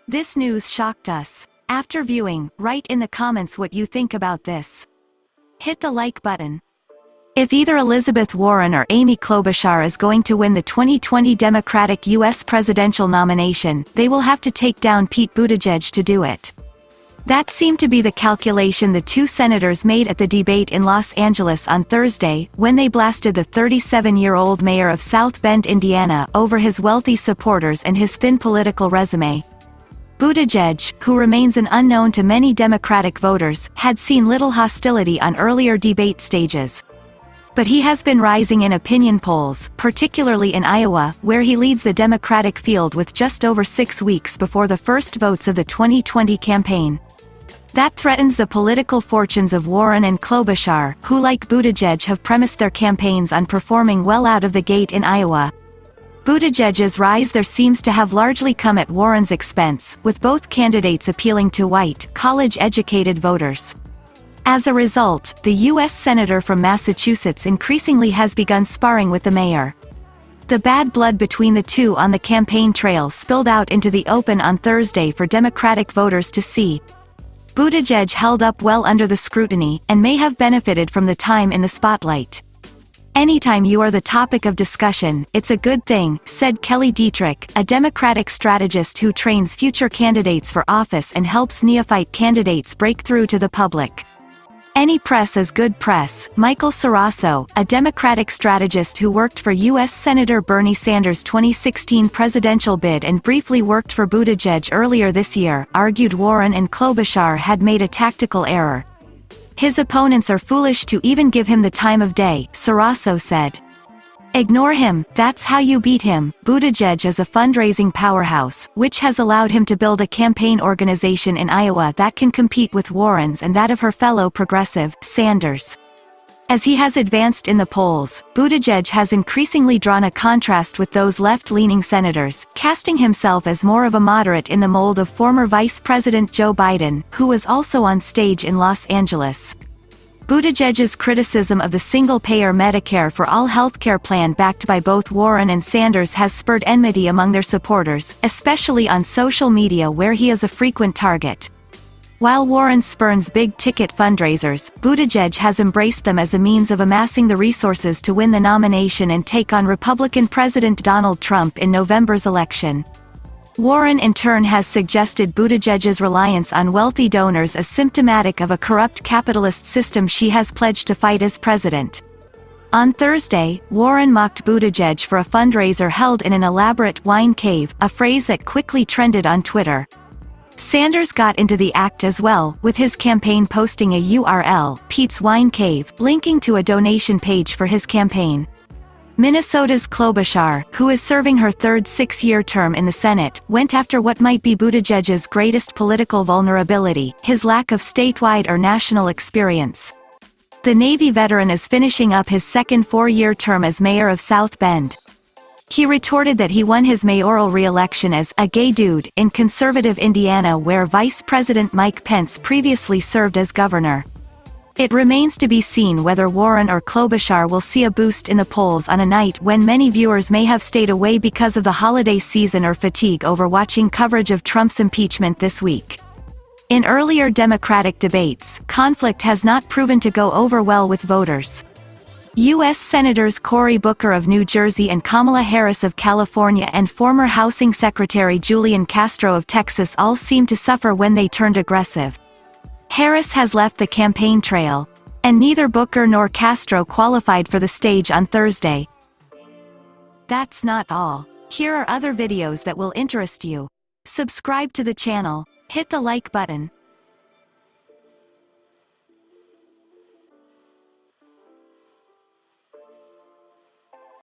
This news shocked us. After viewing, write in the comments what you think about this. Hit the like button. If either Elizabeth Warren or Amy Klobuchar is going to win the 2020 Democratic U.S. presidential nomination, they will have to take down Pete Buttigieg to do it. That seemed to be the calculation the two senators made at the debate in Los Angeles on Thursday, when they blasted the 37-year-old mayor of South Bend, Indiana, over his wealthy supporters and his thin political resume. Buttigieg, who remains an unknown to many Democratic voters, had seen little hostility on earlier debate stages. But he has been rising in opinion polls, particularly in Iowa, where he leads the Democratic field with just over 6 weeks before the first votes of the 2020 campaign. That threatens the political fortunes of Warren and Klobuchar, who like Buttigieg have premised their campaigns on performing well out of the gate in Iowa. Buttigieg's rise there seems to have largely come at Warren's expense, with both candidates appealing to white, college-educated voters. As a result, the U.S. Senator from Massachusetts increasingly has begun sparring with the mayor. The bad blood between the two on the campaign trail spilled out into the open on Thursday for Democratic voters to see. Buttigieg held up well under the scrutiny, and may have benefited from the time in the spotlight. "Anytime you are the topic of discussion, it's a good thing," said Kelly Dietrich, a Democratic strategist who trains future candidates for office and helps neophyte candidates break through to the public. "Any press is good press." Michael Sarasso, a Democratic strategist who worked for U.S. Senator Bernie Sanders' 2016 presidential bid and briefly worked for Buttigieg earlier this year, argued Warren and Klobuchar had made a tactical error. "His opponents are foolish to even give him the time of day," Sarasso said. "Ignore him, that's how you beat him." Buttigieg is a fundraising powerhouse, which has allowed him to build a campaign organization in Iowa that can compete with Warren's and that of her fellow progressive, Sanders. As he has advanced in the polls, Buttigieg has increasingly drawn a contrast with those left-leaning senators, casting himself as more of a moderate in the mold of former Vice President Joe Biden, who was also on stage in Los Angeles. Buttigieg's criticism of the single-payer Medicare for All healthcare plan backed by both Warren and Sanders has spurred enmity among their supporters, especially on social media where he is a frequent target. While Warren spurns big-ticket fundraisers, Buttigieg has embraced them as a means of amassing the resources to win the nomination and take on Republican President Donald Trump in November's election. Warren in turn has suggested Buttigieg's reliance on wealthy donors is symptomatic of a corrupt capitalist system she has pledged to fight as president. On Thursday, Warren mocked Buttigieg for a fundraiser held in an elaborate wine cave, a phrase that quickly trended on Twitter. Sanders got into the act as well, with his campaign posting a URL, Pete's Wine Cave, linking to a donation page for his campaign. Minnesota's Klobuchar, who is serving her third 6-year term in the Senate, went after what might be Buttigieg's greatest political vulnerability, his lack of statewide or national experience. The Navy veteran is finishing up his second 4-year term as mayor of South Bend. He retorted that he won his mayoral re-election as a gay dude in conservative Indiana, where Vice President Mike Pence previously served as governor. It remains to be seen whether Warren or Klobuchar will see a boost in the polls on a night when many viewers may have stayed away because of the holiday season or fatigue over watching coverage of Trump's impeachment this week. In earlier Democratic debates, conflict has not proven to go over well with voters. U.S. Senators Cory Booker of New Jersey and Kamala Harris of California and former Housing Secretary Julian Castro of Texas all seemed to suffer when they turned aggressive. Harris has left the campaign trail, and neither Booker nor Castro qualified for the stage on Thursday. That's not all. Here are other videos that will interest you. Subscribe to the channel, hit the like button,